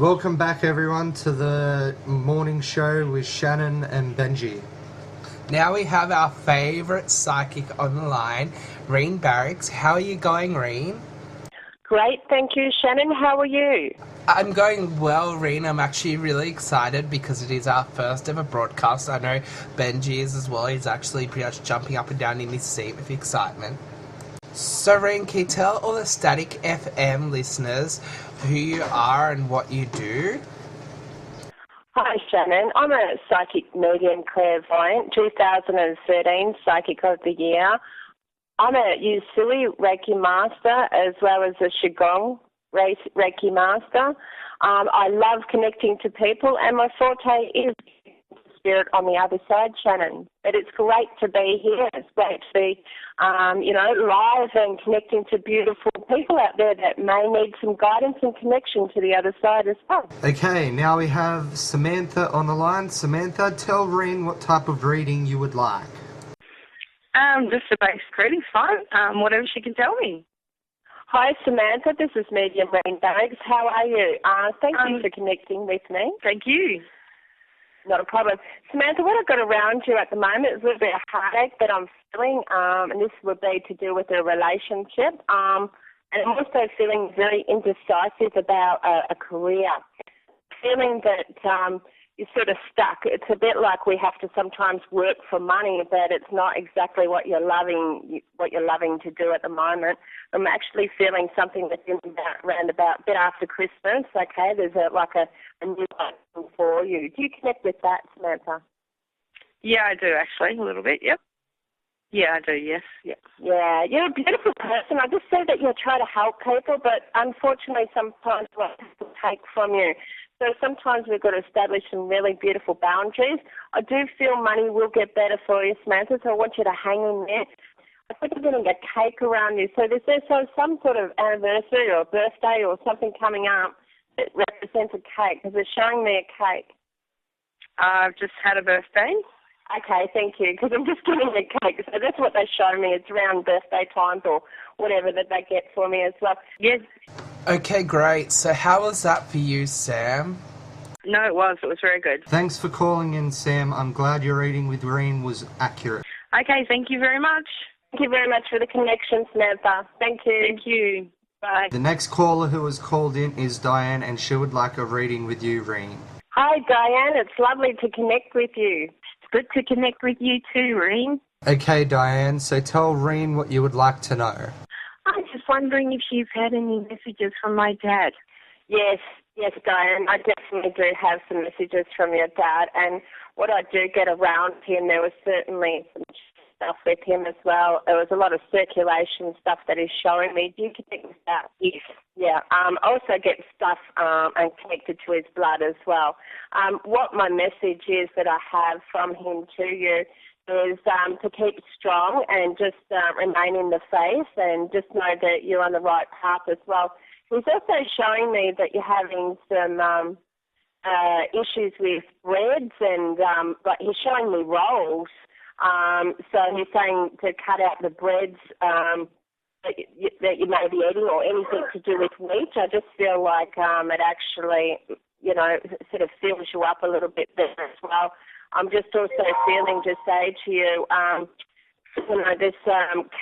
Welcome back, everyone, to the morning show with Shannon and Benji. Now we have our favourite psychic on the line, Rene Barics. How are you going, Rene? Great, thank you, Shannon. How are you? I'm going well, Rene. I'm actually really excited because it is our first ever broadcast. I know Benji is as well. He's actually pretty much jumping up and down in his seat with excitement. So, Rene, can you tell all the Static FM listeners who you are and what you do? Hi, Shannon. I'm a psychic medium clairvoyant, 2013 Psychic of the Year. I'm a Usui Reiki Master as well as a Qigong Reiki Master. I love connecting to people, and my forte is spirit on the other side, Shannon. But it's great to be here. It's great to be, live and connecting to beautiful people out there that may need some guidance and connection to the other side as well. Okay, now we have Samantha on the line. Samantha, tell Rene what type of reading you would like. Just a basic reading, fine. Whatever she can tell me. Hi, Samantha. This is Medium Rene Barics. How are you? Thank you for connecting with me. Thank you. Not a problem. Samantha, what I've got around you at the moment is a little bit of heartache that I'm feeling, and this would be to do with a relationship. And I'm also feeling very indecisive about a career. Feeling that you're sort of stuck. It's a bit like we have to sometimes work for money, but it's not exactly what you're loving to do at the moment. I'm actually feeling something that's in around about a bit after Christmas. Okay, there's a new life for you. Do you connect with that, Samantha? Yeah, I do actually, a little bit. Yep. Yeah, I do. Yes. Yep. Yeah, you're a beautiful person. I just said that you try to help people, but unfortunately, sometimes what people take from you. So sometimes we've got to establish some really beautiful boundaries. I do feel money will get better for you, Samantha, so I want you to hang in there. I think I'm getting a cake around you. So there's some sort of anniversary or birthday or something coming up that represents a cake, because it's showing me a cake. I've just had a birthday. Okay, thank you, because I'm just getting a cake. So that's what they show me. It's around birthday times or whatever that they get for me as well. Yes. Okay, great. So how was that for you, Sam? No, it was. It was very good. Thanks for calling in, Sam. I'm glad your reading with Rene was accurate. Okay, thank you very much. Thank you very much for the connection, Samantha. Thank you. Thank you. Bye. The next caller who has called in is Diane, and she would like a reading with you, Rene. Hi, Diane. It's lovely to connect with you. It's good to connect with you too, Rene. Okay, Diane, so tell Rene what you would like to know. I'm just wondering if you've had any messages from my dad. Yes, Diane. I definitely do have some messages from your dad, and what I do get around him, there was certainly some stuff with him as well. There was a lot of circulation stuff that he's showing me. Do you connect with that? Yes. Yeah. I also get stuff and connected to his blood as well. What my message is that I have from him to you is to keep strong and just remain in the faith and just know that you're on the right path as well. He's also showing me that you're having some issues with breads and but he's showing me rolls. So he's saying to cut out the breads that you may be eating or anything to do with wheat. I just feel like it actually, sort of fills you up a little bit there as well. I'm just also feeling to say to you, this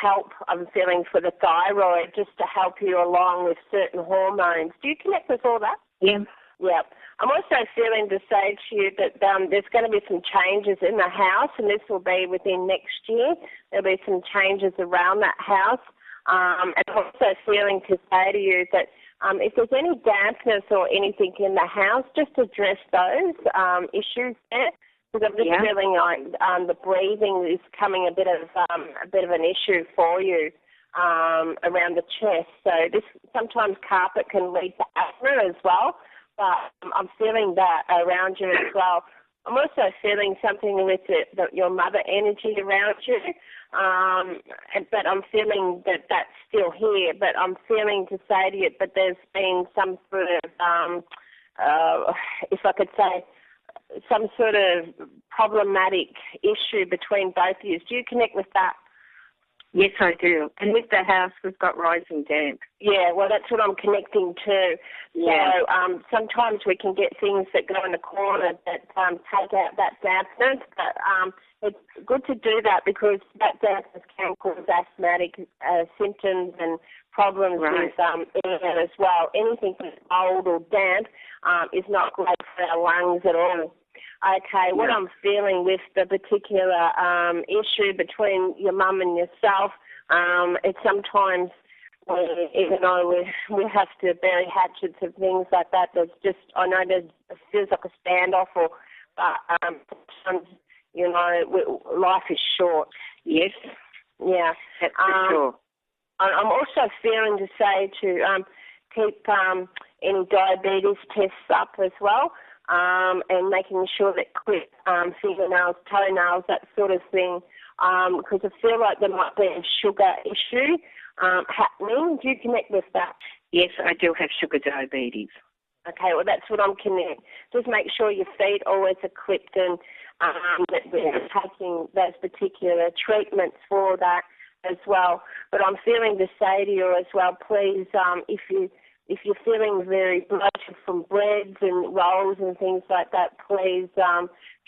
kelp I'm feeling for the thyroid just to help you along with certain hormones. Do you connect with all that? Yeah. Yeah. I'm also feeling to say to you that there's going to be some changes in the house, and this will be within next year. There'll be some changes around that house. And I'm also feeling to say to you that if there's any dampness or anything in the house, just address those issues there. Because I'm just feeling like the breathing is coming a bit of an issue for you around the chest. So sometimes carpet can lead to asthma as well. But I'm feeling that around you as well. I'm also feeling something with your mother energy around you. But I'm feeling that that's still here. But I'm feeling to say to you, but there's been some sort of, if I could say, some sort of problematic issue between both of you. Do you connect with that? Yes, I do. And with the house, we've got rising damp. Yeah, well, that's what I'm connecting to. Yeah. So sometimes we can get things that go in the corner that take out that dampness, but it's good to do that because that dampness can cause asthmatic symptoms and problems with air as well. Anything that's cold or damp is not great for our lungs at all. Okay, what I'm feeling with the particular issue between your mum and yourself, it's sometimes, even though we have to bury hatchets and things like that, there's just, I know it feels like a standoff, but sometimes, you know, life is short. Yes. Yeah. That's for sure. I'm also feeling to say to keep any diabetes tests up as well. And making sure that clip fingernails, toenails, that sort of thing, because I feel like there might be a sugar issue happening. Do you connect with that? Yes, I do have sugar diabetes. Okay, well, that's what I'm connecting. Just make sure your feet always are clipped and that we're taking those particular treatments for that as well. But I'm feeling to say to you as well, please, if you're feeling very bloated from breads and rolls and things like that, please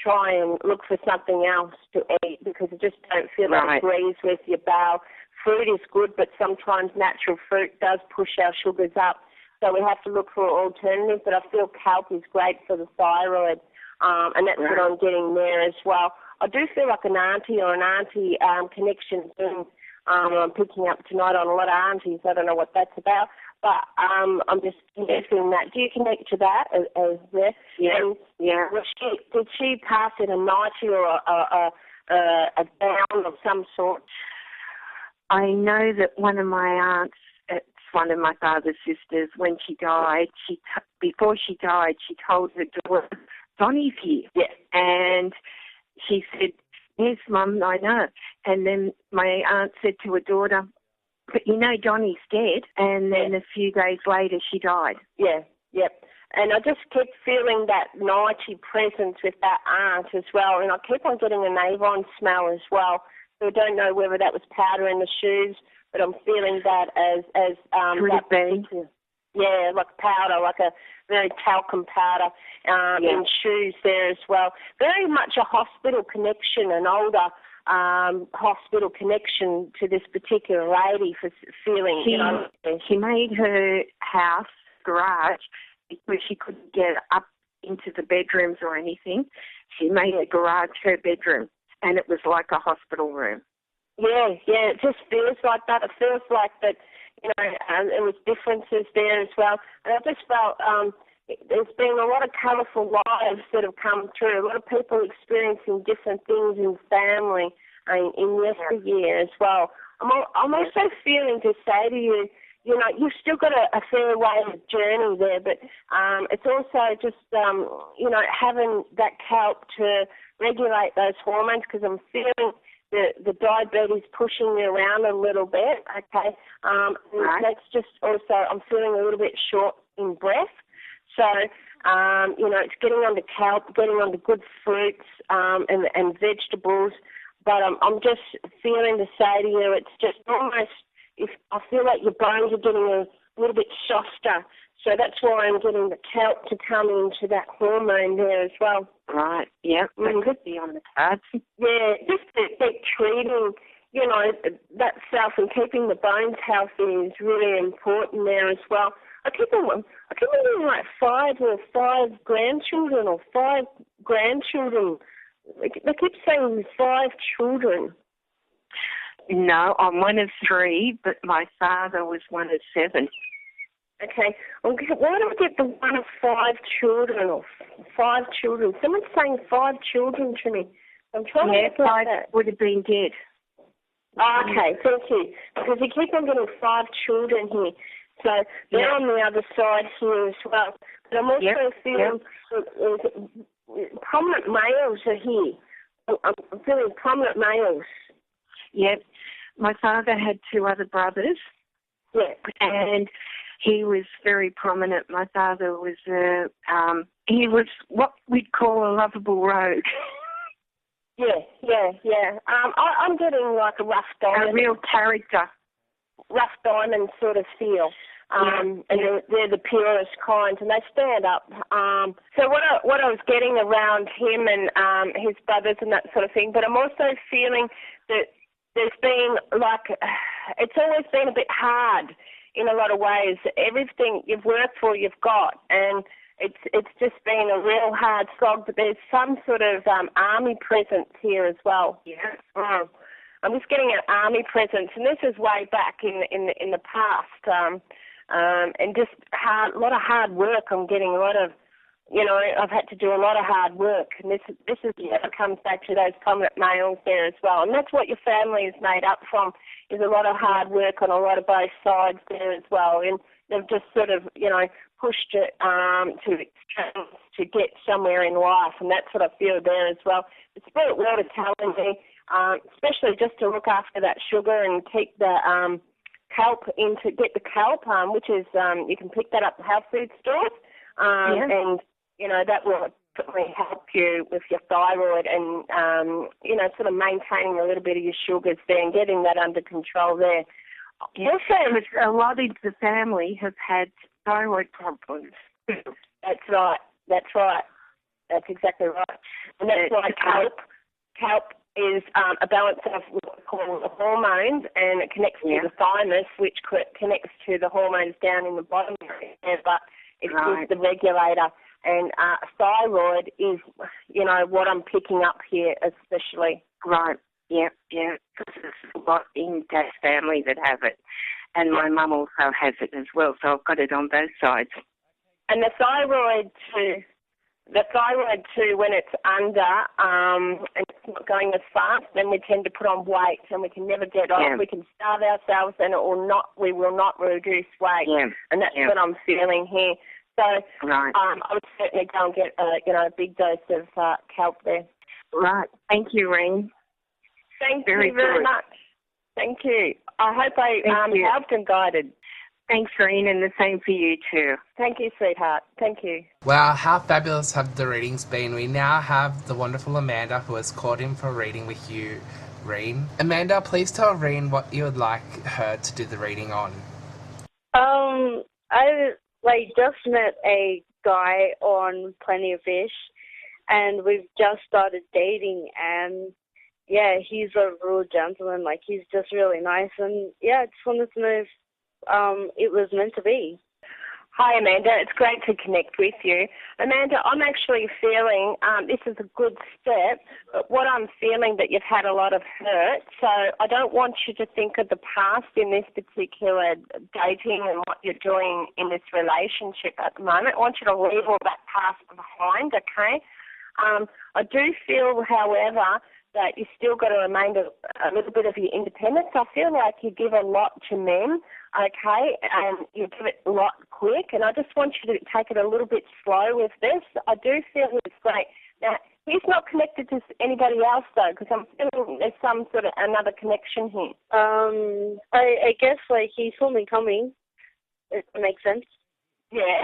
try and look for something else to eat because I just don't feel like it agrees with your bowel. Fruit is good, but sometimes natural fruit does push our sugars up. So we have to look for alternatives, but I feel kelp is great for the thyroid, and that's what I'm getting there as well. I do feel like an auntie or an auntie connection thing. I'm picking up tonight on a lot of aunties. I don't know what that's about. But I'm just guessing that. Do you connect to that as this? Yeah. And yeah. Did she pass it a nightie or a down of some sort? I know that one of my aunts, it's one of my father's sisters, when she died, before she died, she told her daughter, Donnie's here. Yeah. And she said, yes, Mum, I know. And then my aunt said to her daughter, but you know Donnie's dead, and then a few days later she died. Yeah, yep. And I just keep feeling that nighty presence with that aunt as well, and I keep on getting an Avon smell as well. So I don't know whether that was powder in the shoes, but I'm feeling that as Could that it be? Yeah, like powder, like a very talcum powder in shoes there as well. Very much a hospital connection, an older hospital connection to this particular lady for feeling, She made her house, garage, because she couldn't get up into the bedrooms or anything. She made the garage her bedroom, and it was like a hospital room. Yeah, it just feels like that. It feels like that, there was differences there as well. And I just felt there's been a lot of colourful lives that have come through, a lot of people experiencing different things in family in yesteryear as well. I'm also feeling to say to you, you've still got a fair way of journey there, but it's also just, having that help to regulate those hormones because I'm feeling the diabetes pushing me around a little bit, okay? That's just also, I'm feeling a little bit short in breath. So, it's getting onto kelp, getting onto good fruits and vegetables. But I'm just feeling to say to you, it's just almost, I feel like your bones are getting a little bit softer. So that's why I'm getting the kelp to come into that hormone there as well. Right, yeah, that could be on the cards. Yeah, just to keep treating, that self and keeping the bones healthy is really important there as well. I keep on like five grandchildren or 5 grandchildren. They keep saying 5 children. No, I'm one of 3, but my father was one of 7. Okay. Why do I get the one of 5 children or 5 children? Someone's saying 5 children to me. I'm trying to get 5 that. would have been dead. Okay, thank you. Because you keep on getting 5 children here. So they're on the other side here as well. But I'm also feeling prominent males are here. I'm feeling prominent males. Yep. My father had 2 other brothers. Yeah. And he was very prominent. My father was, he was what we'd call a lovable rogue. Yeah. I'm getting like a rough diamond. A real character. Rough diamond sort of feel. And they're the purest kinds, and they stand up. So what I was getting around him and his brothers and that sort of thing, but I'm also feeling that there's been it's always been a bit hard in a lot of ways. Everything you've worked for, you've got, and it's just been a real hard slog. But there's some sort of army presence here as well. Yeah. I'm just getting an army presence, and this is way back in the past. And just a lot of hard work. I'm getting a lot of, I've had to do a lot of hard work, and this is what comes back to those prominent males there as well. And that's what your family is made up from, is a lot of hard work on a lot of both sides there as well. And they've just sort of, pushed it to get somewhere in life, and that's what I feel there as well. The spirit world is telling me, especially just to look after that sugar and keep the kelp get the kelp, which is you can pick that up at health food stores, and that will certainly help you with your thyroid and sort of maintaining a little bit of your sugars there and getting that under control there. Yeah. Also, a lot of the family have had thyroid problems. That's right. That's exactly right. And that's why kelp is a balance of what we call the hormones, and it connects to the thymus, which connects to the hormones down in the bottom area, but it's just the regulator. And thyroid is, what I'm picking up here especially. Right, yeah. Because there's a lot in Dad's family that have it. And my mum also has it as well, so I've got it on both sides. And the thyroid too, when it's under and it's not going as fast, then we tend to put on weight, and we can never get off. We can starve ourselves, and we will not reduce weight. Yeah. And that's what I'm feeling here. So I would certainly go and get a big dose of kelp there. Right. Thank you, Rene. Thank you very much. Thank you. I hope I helped and guided. Thanks, Rene, and the same for you too. Thank you, sweetheart. Thank you. Wow, how fabulous have the readings been? We now have the wonderful Amanda, who has called in for a reading with you, Rene. Amanda, please tell Rene what you would like her to do the reading on. I just met a guy on Plenty of Fish, and we've just started dating, and he's a real gentleman. He's just really nice, and I just wanted to know if it was meant to be. Hi, Amanda. It's great to connect with you. Amanda, I'm actually feeling this is a good step, but what I'm feeling that you've had a lot of hurt, so I don't want you to think of the past in this particular dating and what you're doing in this relationship at the moment. I want you to leave all that past behind, okay? I do feel, however, that you still got to remain a little bit of your independence. I feel like you give a lot to men, okay, and you give it a lot quick, and I just want you to take it a little bit slow with this. I do feel it's great. Now, he's not connected to anybody else, though, because I'm feeling there's some sort of another connection here. I guess, he saw me coming. It makes sense. Yeah,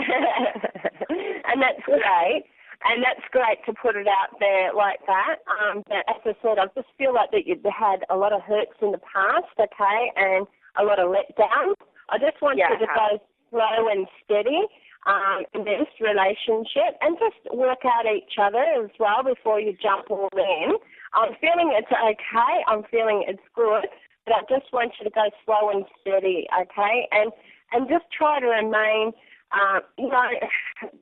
and that's great. And that's great to put it out there like that. But as I said, I just feel like that you had a lot of hurts in the past, okay, and a lot of letdowns. I just want you to go slow and steady in this relationship and just work out each other as well before you jump all in. I'm feeling it's okay. I'm feeling it's good. But I just want you to go slow and steady, okay, and just try to remain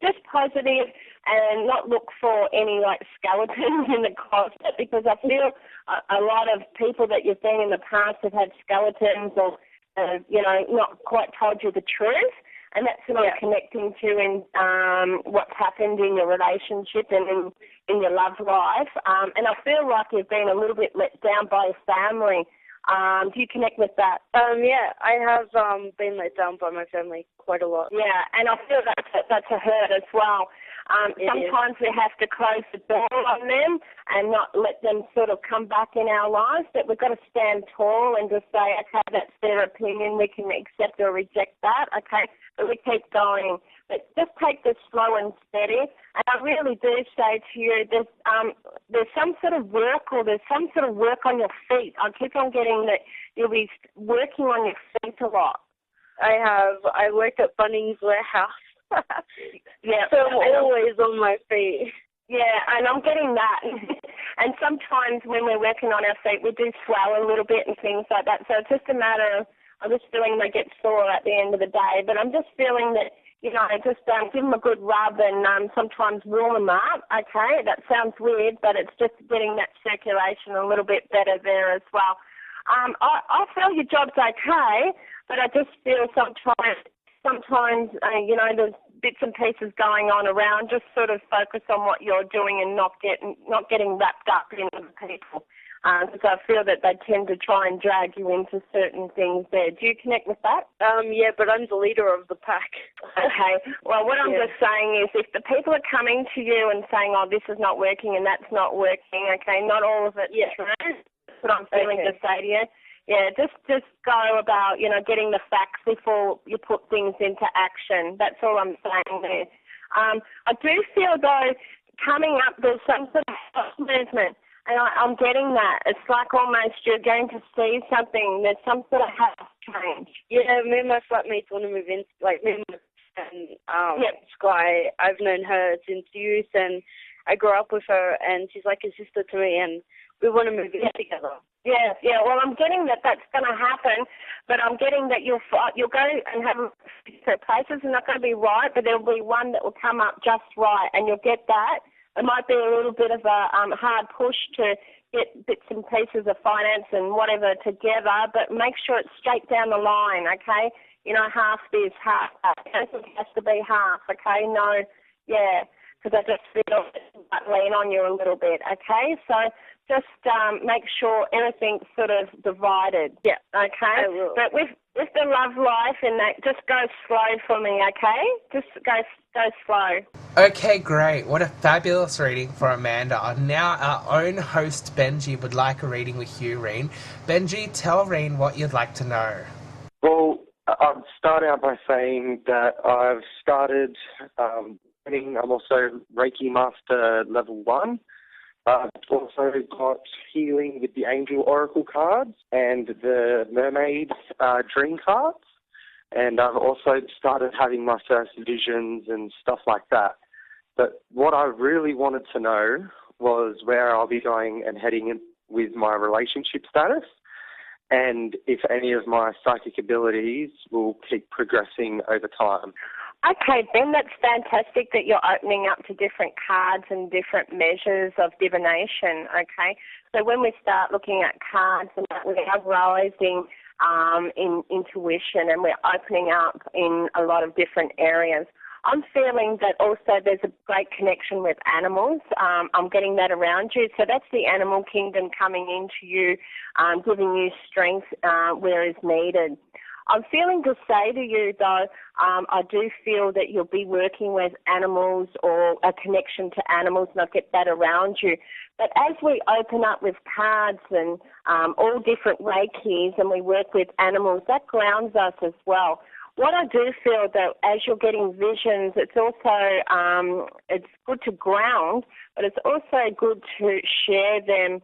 just positive and not look for any skeletons in the closet, because I feel a lot of people that you've been in the past have had skeletons or, not quite told you the truth. And that's what I'm connecting to in what's happened in your relationship and in your love life. And I feel like you've been a little bit let down by your family. Do you connect with that? I have been let down by my family quite a lot. Yeah, and I feel that's a hurt as well. Sometimes we have to close the door on them and not let them sort of come back in our lives, but we've got to stand tall and just say, okay, that's their opinion, we can accept or reject that, okay, but we keep going. but just take this slow and steady. And I really do say to you, there's some sort of work or there's some sort of work on your feet. I keep on getting that you'll be working on your feet a lot. I have. I work at Bunnings Warehouse. Yeah. So I'm always on my feet. Yeah, and I'm getting that. And sometimes when we're working on our feet, we do swell a little bit and things like that. So it's just a matter of, I'm just feeling they get sore at the end of the day. But I'm just feeling that, just give them a good rub and sometimes warm them up, okay? That sounds weird, but it's just getting that circulation a little bit better there as well. I feel your job's okay, but I just feel sometimes there's bits and pieces going on around. Just sort of focus on what you're doing and not getting wrapped up in other people. Because I feel that they tend to try and drag you into certain things there. Do you connect with that? Yeah, but I'm the leader of the pack. Okay. Well, what I'm just saying is if the people are coming to you and saying, oh, this is not working and that's not working, okay, not all of it's true. That's what I'm feeling to say to you. Yeah, just go about, getting the facts before you put things into action. That's all I'm saying there. I do feel, though, coming up, there's some sort of movement, and I'm getting that. It's like almost you're going to see something. There's some sort of house change. Yeah, me and my flatmates want to move in, me and my friend, Sky, I've known her since youth, and I grew up with her, and she's like a sister to me, and we want to move in together. Yeah. Well, I'm getting that that's going to happen, but I'm getting that you'll go and have places are not going to be right, but there'll be one that will come up just right, and you'll get that. It might be a little bit of a hard push to get bits and pieces of finance and whatever together, but make sure it's straight down the line, okay? Half this, half that. It has to be half, okay? No, because I just feel like lean on you a little bit, okay? So just make sure everything's sort of divided. Yeah. Okay? I will. But with the love life and that, just go slow for me, okay? Just go slow. Okay, great. What a fabulous reading for Amanda. Now our own host Benji would like a reading with you, Rene. Benji, tell Rene what you'd like to know. Well, I'd start out by saying that I've started I'm also Reiki Master Level 1. I've also got healing with the Angel Oracle cards and the Mermaid Dream cards. And I've also started having my first visions and stuff like that. But what I really wanted to know was where I'll be going and heading in with my relationship status, and if any of my psychic abilities will keep progressing over time. Okay, Ben, that's fantastic that you're opening up to different cards and different measures of divination, okay? So when we start looking at cards, and we are rising in intuition and we're opening up in a lot of different areas. I'm feeling that also there's a great connection with animals. I'm getting that around you. So that's the animal kingdom coming into you, giving you strength where is needed. I'm feeling to say to you, though, I do feel that you'll be working with animals or a connection to animals, and I'll get that around you. But as we open up with cards and all different Reikis and we work with animals, that grounds us as well. What I do feel, though, as you're getting visions, it's also it's good to ground, but it's also good to share them,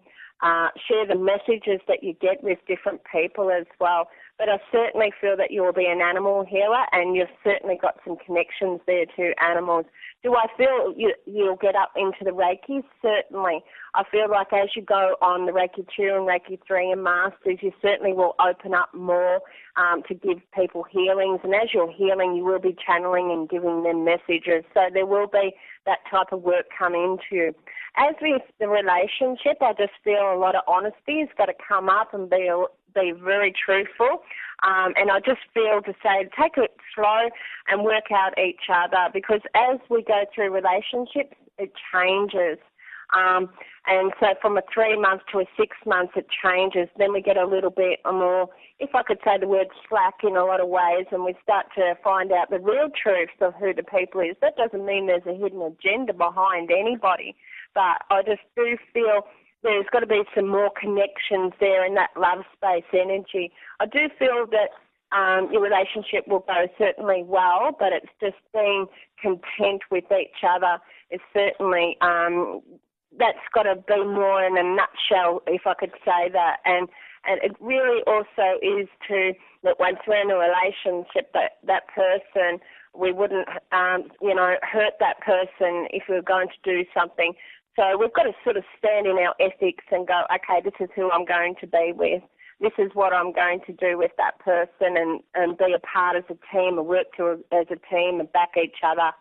share the messages that you get with different people as well. But I certainly feel that you will be an animal healer, and you've certainly got some connections there to animals. Do I feel you'll get up into the Reiki? Certainly. I feel like as you go on the Reiki 2 and Reiki 3 and Masters, you certainly will open up more to give people healings. And as you're healing, you will be channeling and giving them messages. So there will be that type of work come into you. As with the relationship, I just feel a lot of honesty has got to come up and be very truthful. And I just feel to say, take it slow and work out each other, because as we go through relationships, it changes. And so from a 3 months to a 6 months, it changes. Then we get a little bit more, if I could say the word slack in a lot of ways, and we start to find out the real truth of who the people is. That doesn't mean there's a hidden agenda behind anybody, but I just do feel there's got to be some more connections there in that love space energy. I do feel that your relationship will go certainly well, but it's just being content with each other is certainly, that's got to be more in a nutshell, if I could say that. And it really also is that once we're in a relationship, that person, we wouldn't, hurt that person if we were going to do something. So we've got to sort of stand in our ethics and go, okay, this is who I'm going to be with. This is what I'm going to do with that person, and be a part as a team, and work as a team and back each other.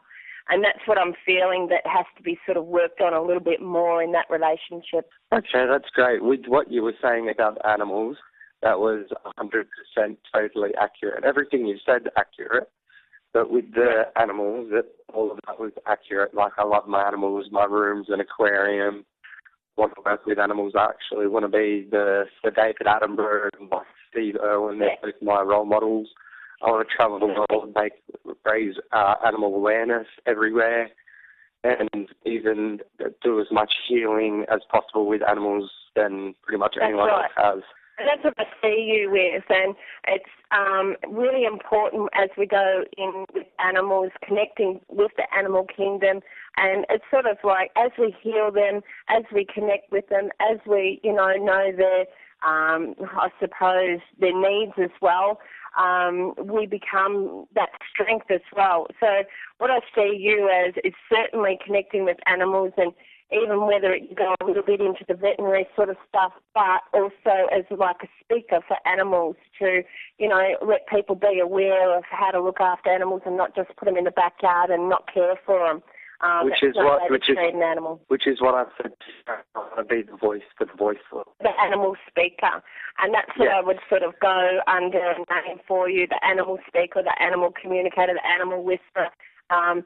And that's what I'm feeling that has to be sort of worked on a little bit more in that relationship. Okay, that's great. With what you were saying about animals, that was 100% totally accurate. Everything you said accurate, but with the animals, all of that was accurate. Like, I love my animals, my room's an aquarium. Want to work with animals. I actually want to be the David Attenborough and Steve Irwin. They're both my role models. I want to travel the world, raise animal awareness everywhere, and even do as much healing as possible with animals than pretty much anyone else has. And that's what I see you with, and it's really important as we go in with animals, connecting with the animal kingdom, and it's sort of like as we heal them, as we connect with them, as we, know their, I suppose, their needs as well, we become that strength as well. So what I see you as is certainly connecting with animals, and even whether you go a little bit into the veterinary sort of stuff, but also as like a speaker for animals to, let people be aware of how to look after animals and not just put them in the backyard and not care for them. Which is what I said. I want to be the voice for the voiceless. The animal speaker, and that's what I would sort of go under a name for you: the animal speaker, the animal communicator, the animal whisperer, and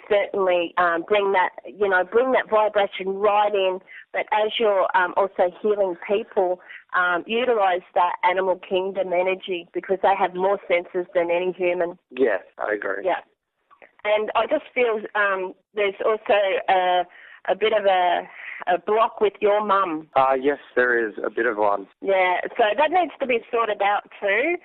certainly bring that vibration right in. But as you're also healing people, utilise that animal kingdom energy, because they have more senses than any human. Yes, I agree. Yeah. And I just feel there's also a bit of a block with your mum. Yes, there is a bit of one. Yeah, so that needs to be sorted out too,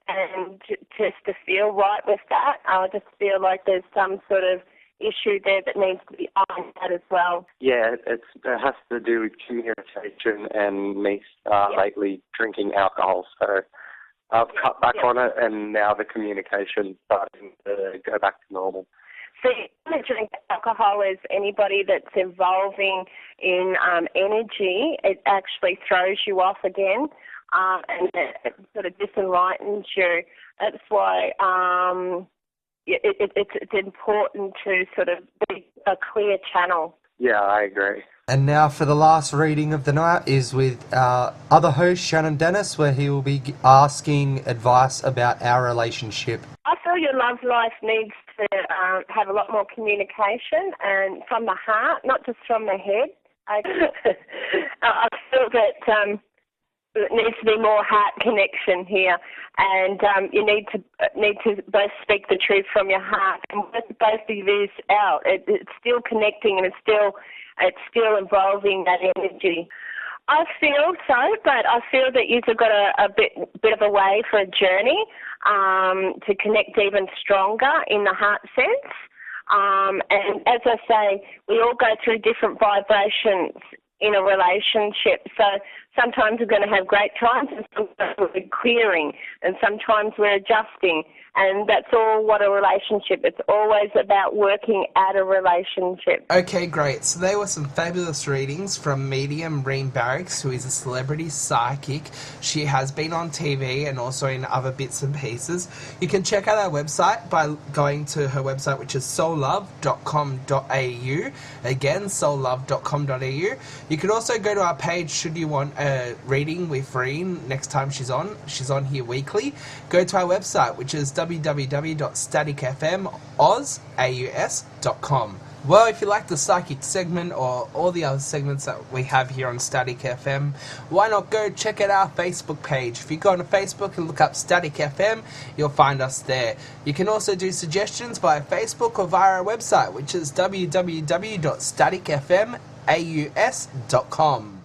and just to feel right with that. I just feel like there's some sort of issue there that needs to be ironed out as well. Yeah, it has to do with communication and me lately drinking alcohol, so I've cut back on it, and now the communication's starting to go back to normal. See, drink alcohol is anybody that's evolving in energy. It actually throws you off again, and it sort of disenlightens you. That's why it's important to sort of be a clear channel. Yeah, I agree. And now for the last reading of the night is with our other host, Shannon Dennis, where he will be asking advice about our relationship. I feel your love life needs to have a lot more communication, and from the heart, not just from the head. I feel that there needs to be more heart connection here, and you need to both speak the truth from your heart and both of these out. It's still connecting, and it's still involving that energy. I feel so, but I feel that you've got a bit of a way for a journey to connect even stronger in the heart sense. And as I say, we all go through different vibrations in a relationship. So sometimes we're going to have great times, and sometimes we're clearing, and sometimes we're adjusting. And that's all what a relationship. It's always about working at a relationship. Okay, great. So there were some fabulous readings from medium Rene Barics, who is a celebrity psychic. She has been on TV and also in other bits and pieces. You can check out our website by going to her website, which is soullove.com.au. Again, soullove.com.au. You can also go to our page should you want a reading with Rene next time she's on. She's on here weekly. Go to our website, which is www.staticfmaus.com. Well, if you like the psychic segment or all the other segments that we have here on Static FM, why not go check out our Facebook page? If you go on Facebook and look up Static FM, you'll find us there. You can also do suggestions via Facebook or via our website, which is www.staticfmaus.com.